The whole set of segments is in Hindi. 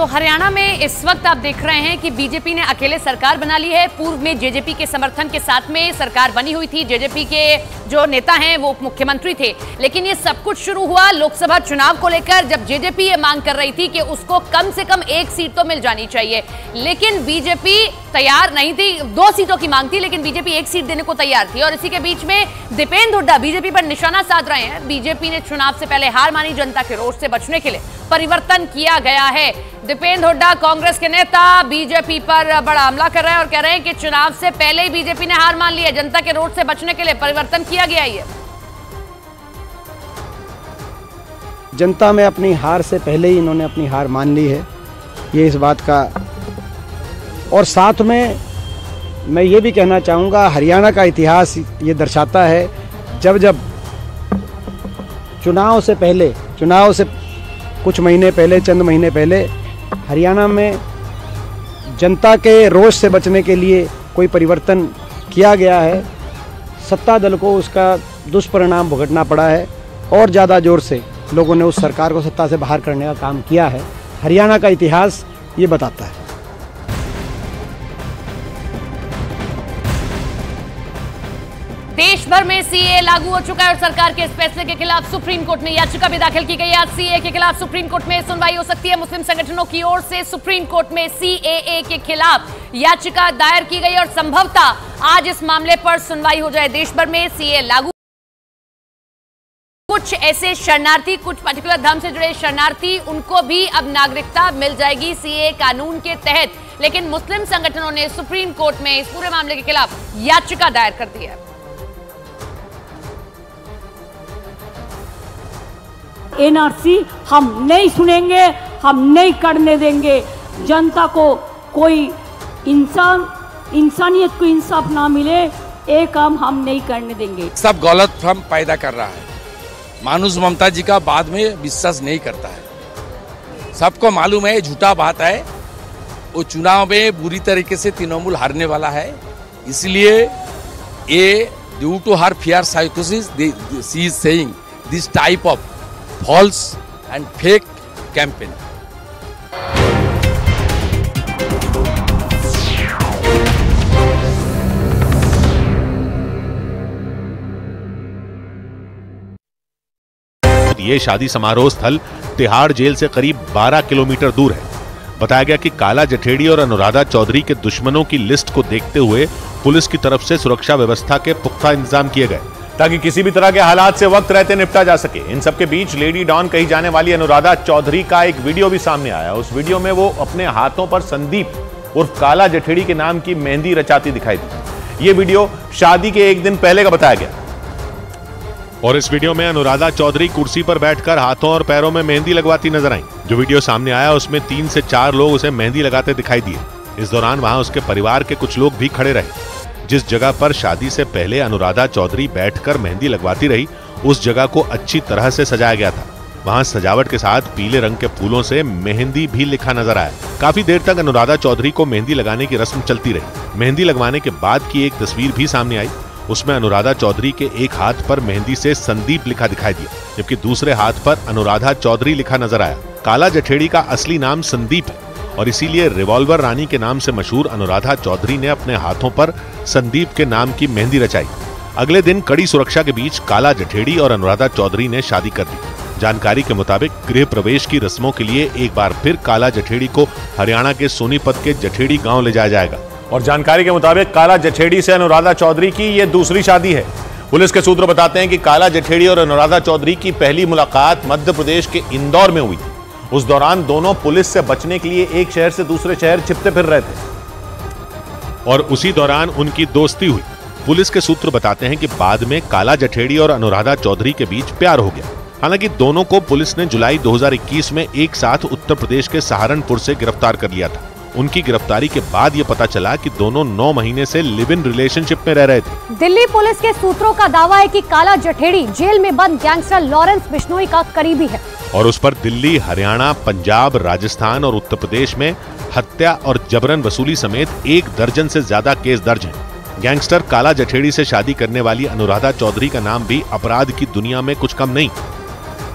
तो हरियाणा में इस वक्त आप देख रहे हैं कि बीजेपी ने अकेले सरकार बना ली है। पूर्व में जेजेपी के समर्थन के साथ में सरकार बनी हुई थी। जेजेपी के जो नेता हैं वो उप मुख्यमंत्री थे, लेकिन ये सब कुछ शुरू हुआ लोकसभा चुनाव को लेकर, जब जेजेपी ये मांग कर रही थी कि उसको कम से कम 1 सीट तो मिल जानी चाहिए, लेकिन बीजेपी तैयार नहीं थी। 2 सीटों की मांग थी, लेकिन बीजेपी 1 सीट देने को तैयार थी। और इसी के बीच में दीपेंद्र हुड्डा बीजेपी पर निशाना साध रहे हैं। बीजेपी ने चुनाव से पहले हार मानी, जनता के रोष से बचने के लिए परिवर्तन किया गया है। दीपेंद्र हुड्डा कांग्रेस के नेता बीजेपी पर बड़ा हमला कर रहे हैं और कह रहे हैं कि चुनाव से पहले ही बीजेपी ने हार मान ली है, जनता के रोष से बचने के लिए परिवर्तन किया गया है। जनता में अपनी हार से पहले ही इन्होंने अपनी हार मान ली है, ये इस बात का। और साथ में मैं ये भी कहना चाहूँगा, हरियाणा का इतिहास ये दर्शाता है, जब जब चुनाव से कुछ महीने पहले, चंद महीने पहले हरियाणा में जनता के रोष से बचने के लिए कोई परिवर्तन किया गया है, सत्ता दल को उसका दुष्परिणाम भुगतना पड़ा है और ज़्यादा जोर से लोगों ने उस सरकार को सत्ता से बाहर करने का काम किया है। हरियाणा का इतिहास ये बताता है। देश भर में सीए लागू हो चुका है और सरकार के इस फैसले के खिलाफ सुप्रीम कोर्ट में याचिका भी दाखिल की गई है। आज सीए के खिलाफ सुप्रीम कोर्ट में सुनवाई हो सकती है। मुस्लिम संगठनों की ओर से सुप्रीम कोर्ट में सीएए के खिलाफ याचिका दायर की गई और संभवतः आज इस मामले पर सुनवाई हो जाए। देश भर में सीए लागू, कुछ ऐसे शरणार्थी, कुछ पर्टिकुलर धर्म से जुड़े शरणार्थी, उनको भी अब नागरिकता मिल जाएगी सीए कानून के तहत। लेकिन मुस्लिम संगठनों ने सुप्रीम कोर्ट में इस पूरे मामले के खिलाफ याचिका दायर कर दी है। एनआरसी हम नहीं सुनेंगे, हम नहीं करने देंगे। जनता को कोई इंसानियत को इंसाफ ना मिले, ये काम हम नहीं करने देंगे। सब गलत भ्रम पैदा कर रहा है। मानुष ममता जी का बाद में विश्वास नहीं करता है। सबको मालूम है झूठा बात है। वो चुनाव में बुरी तरीके से तृणमूल हारने वाला है, इसलिए ये ड्यू टू हर फियर साइकोसिस she is saying this type of false and fake campaign. ये शादी समारोह स्थल तिहाड़ जेल से करीब 12 किलोमीटर दूर है। बताया गया कि काला जठेड़ी और अनुराधा चौधरी के दुश्मनों की लिस्ट को देखते हुए पुलिस की तरफ से सुरक्षा व्यवस्था के पुख्ता इंतजाम किए गए ताकि किसी भी तरह के हालात से वक्त रहते निपटा जा सके। इन सबके बीच लेडी डॉन कही जाने वाली अनुराधा चौधरी का एक वीडियो भी सामने आया। उस वीडियो में वो अपने हाथों पर संदीप उर्फ काला जठेड़ी के नाम की मेहंदी रचाती दिखाई दी। ये वीडियो शादी के 1 दिन पहले का बताया गया और इस वीडियो में अनुराधा चौधरी कुर्सी पर बैठकर हाथों और पैरों में मेहंदी लगवाती नजर आई। जो वीडियो सामने आया उसमें 3 से 4 लोग उसे मेहंदी लगाते दिखाई दिए। इस दौरान वहां उसके परिवार के कुछ लोग भी खड़े रहे। जिस जगह पर शादी से पहले अनुराधा चौधरी बैठकर मेहंदी लगवाती रही, उस जगह को अच्छी तरह से सजाया गया था। वहां सजावट के साथ पीले रंग के फूलों से मेहंदी भी लिखा नजर आया। काफी देर तक अनुराधा चौधरी को मेहंदी लगाने की रस्म चलती रही। मेहंदी लगवाने के बाद की एक तस्वीर भी सामने आई। उसमें अनुराधा चौधरी के एक हाथ पर मेहंदी से संदीप लिखा दिखाई दिया, जबकि दूसरे हाथ पर अनुराधा चौधरी लिखा नजर आया। काला जठेड़ी का असली नाम संदीप है और इसीलिए रिवॉल्वर रानी के नाम से मशहूर अनुराधा चौधरी ने अपने हाथों पर संदीप के नाम की मेहंदी रचाई। अगले दिन कड़ी सुरक्षा के बीच काला जठेड़ी और अनुराधा चौधरी ने शादी कर ली। जानकारी के मुताबिक गृह प्रवेश की रस्मों के लिए एक बार फिर काला जठेड़ी को हरियाणा के सोनीपत के जठेड़ी गांव ले जाया जाएगा। और जानकारी के मुताबिक काला जठेड़ी से अनुराधा चौधरी की ये दूसरी शादी है। पुलिस के सूत्र बताते हैं कि काला जठेड़ी और अनुराधा चौधरी की पहली मुलाकात मध्य प्रदेश के इंदौर में हुई थी। उस दौरान दोनों पुलिस से बचने के लिए एक शहर से दूसरे शहर छिपते फिर रहे थे और उसी दौरान उनकी दोस्ती हुई। पुलिस के सूत्र बताते हैं कि बाद में काला जठेड़ी और अनुराधा चौधरी के बीच प्यार हो गया। हालांकि दोनों को पुलिस ने जुलाई 2021 में एक साथ उत्तर प्रदेश के सहारनपुर से गिरफ्तार कर लिया था। उनकी गिरफ्तारी के बाद ये पता चला कि दोनों 9 महीने से लिव इन रिलेशनशिप में रह रहे थे। दिल्ली पुलिस के सूत्रों का दावा है कि काला जठेड़ी जेल में बंद गैंगस्टर लॉरेंस बिश्नोई का करीबी है और उस पर दिल्ली, हरियाणा, पंजाब, राजस्थान और उत्तर प्रदेश में हत्या और जबरन वसूली समेत 1 दर्जन से ज्यादा केस दर्ज हैं। गैंगस्टर काला जठेड़ी से शादी करने वाली अनुराधा चौधरी का नाम भी अपराध की दुनिया में कुछ कम नहीं।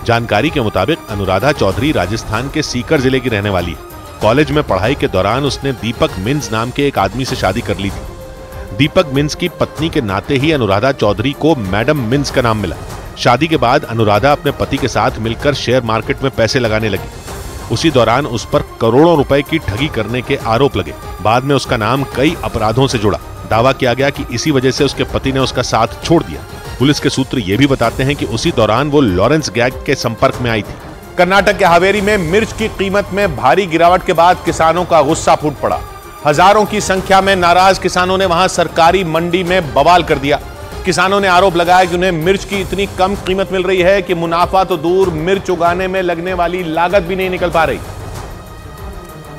जानकारी के मुताबिक अनुराधा चौधरी राजस्थान के सीकर जिले की रहने वाली है। कॉलेज में पढ़ाई के दौरान उसने दीपक मिन्स नाम के एक आदमी से शादी कर ली थी। दीपक मिन्स की पत्नी के नाते ही अनुराधा चौधरी को मैडम मिन्स का नाम मिला। शादी के बाद अनुराधा अपने पति के साथ मिलकर शेयर मार्केट में पैसे लगाने लगी। उसी दौरान उस पर करोड़ों रुपए की ठगी करने के आरोप लगे। बाद में उसका नाम कई अपराधों से जुड़ा। दावा किया गया कि इसी वजह से उसके पति ने उसका साथ छोड़ दिया। पुलिस के सूत्र ये भी बताते हैं कि उसी दौरान वो लॉरेंस गैग के संपर्क में आई थी। कर्नाटक के हावेरी में मिर्च की कीमत में भारी गिरावट के बाद किसानों का गुस्सा फूट पड़ा। हजारों की संख्या में नाराज किसानों ने वहां सरकारी मंडी में बवाल कर दिया। किसानों ने आरोप लगाया कि उन्हें मिर्च की इतनी कम कीमत मिल रही है कि मुनाफा तो दूर, मिर्च उगाने में लगने वाली लागत भी नहीं निकल पा रही।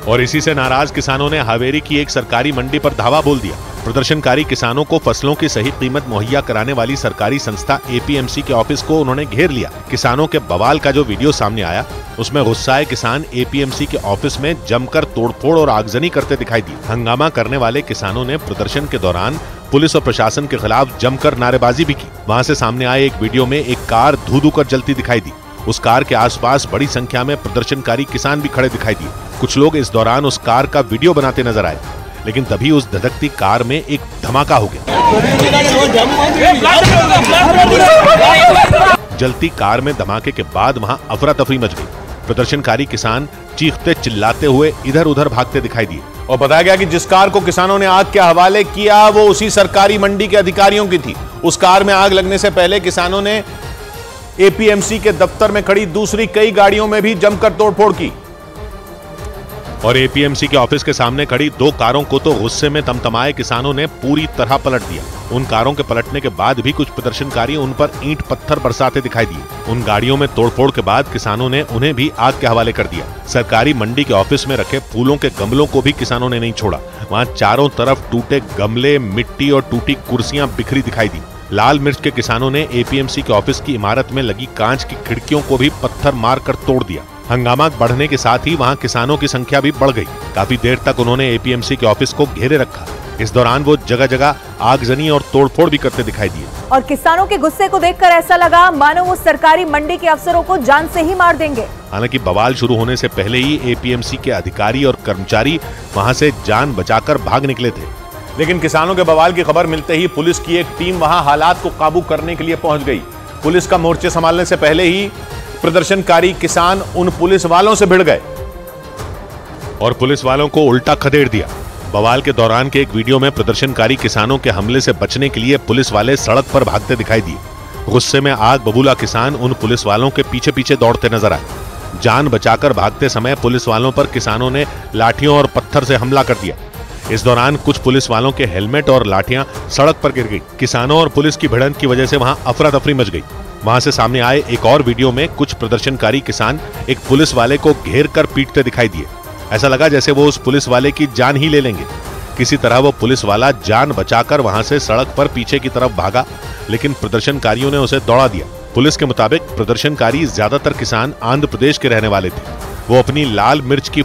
और इसी से नाराज किसानों ने हावेरी की एक सरकारी मंडी पर धावा बोल दिया। प्रदर्शनकारी किसानों को फसलों की सही कीमत मुहैया कराने वाली सरकारी संस्था एपीएमसी के ऑफिस को उन्होंने घेर लिया। किसानों के बवाल का जो वीडियो सामने आया, उसमें गुस्साए किसान एपीएमसी के ऑफिस में जमकर तोड़फोड़ और आगजनी करते दिखाई दिए। हंगामा करने वाले किसानों ने प्रदर्शन के दौरान पुलिस और प्रशासन के खिलाफ जमकर नारेबाजी भी की। वहां से सामने आए एक वीडियो में एक कार धू-धू कर जलती दिखाई दी। उस कार के आसपास बड़ी संख्या में प्रदर्शनकारी किसान भी खड़े दिखाई दिए। कुछ लोग इस दौरान उस कार का वीडियो बनाते नजर आए, लेकिन तभी उस धधकती कार में एक धमाका हो गया। जलती कार में धमाके के बाद वहां अफरा तफरी मच गई। प्रदर्शनकारी किसान चीखते चिल्लाते हुए इधर उधर भागते दिखाई दिए। और बताया गया कि जिस कार को किसानों ने आग के हवाले किया वो उसी सरकारी मंडी के अधिकारियों की थी। उस कार में आग लगने से पहले किसानों ने एपीएमसी के दफ्तर में खड़ी दूसरी कई गाड़ियों में भी जमकर तोड़फोड़ की। और एपीएमसी के ऑफिस के सामने खड़ी 2 कारों को तो गुस्से में तमतमाए किसानों ने पूरी तरह पलट दिया। उन कारों के पलटने के बाद भी कुछ प्रदर्शनकारी उन पर ईंट पत्थर बरसाते दिखाई दिए। उन गाड़ियों में तोड़फोड़ के बाद किसानों ने उन्हें भी आग के हवाले कर दिया। सरकारी मंडी के ऑफिस में रखे फूलों के गमलों को भी किसानों ने नहीं छोड़ा। वहां चारों तरफ टूटे गमले, मिट्टी और टूटी कुर्सियां बिखरी दिखाई दी। लाल मिर्च के किसानों ने एपीएमसी के ऑफिस की इमारत में लगी कांच की खिड़कियों को भी पत्थर मारकर तोड़ दिया। हंगामा बढ़ने के साथ ही वहां किसानों की संख्या भी बढ़ गई। काफी देर तक उन्होंने एपीएमसी के ऑफिस को घेरे रखा। इस दौरान वो जगह जगह आगजनी और तोड़फोड़ भी करते दिखाई दिए। और किसानों के गुस्से को देखकर ऐसा लगा मानो वो सरकारी मंडी के अफसरों को जान से ही मार देंगे। हालांकि बवाल शुरू होने से पहले ही एपीएमसी के अधिकारी और कर्मचारी वहां से जान बचाकर भाग निकले थे। लेकिन किसानों के बवाल की खबर मिलते ही पुलिस की एक टीम वहां हालात को काबू करने के लिए पहुंच गई। पुलिस का मोर्चे संभालने से पहले ही प्रदर्शनकारी किसान उन पुलिस वालों से भिड़ गए और पुलिस वालों को उल्टा खदेड़ दिया। बवाल के दौरान के एक वीडियो में प्रदर्शनकारी किसानों के हमले से बचने के लिए पुलिस वाले सड़क पर भागते दिखाई दिए। गुस्से में आग बबूला किसान उन पुलिस वालों के पीछे पीछे दौड़ते नजर आए। जान बचाकर भागते समय पुलिस वालों पर किसानों ने लाठियों और पत्थर से हमला कर दिया। इस दौरान कुछ पुलिस वालों के हेलमेट और लाठियां सड़क पर गिर गई। किसानों और पुलिस की भिड़ंत की वजह से वहां अफरा तफरी मच गई। वहां से सामने आए एक और वीडियो में कुछ प्रदर्शनकारी किसान एक पुलिस वाले को घेर कर पीटते दिखाई दिए। ऐसा लगा जैसे वो उस पुलिस वाले की जान ही ले लेंगे। किसी तरह वो पुलिस वाला जान बचाकर वहां से सड़क पर पीछे की तरफ भागा, लेकिन प्रदर्शनकारियों ने उसे दौड़ा दिया। पुलिस के मुताबिक प्रदर्शनकारी ज्यादातर किसान आंध्र प्रदेश के रहने वाले थे। वो अपनी लाल मिर्च की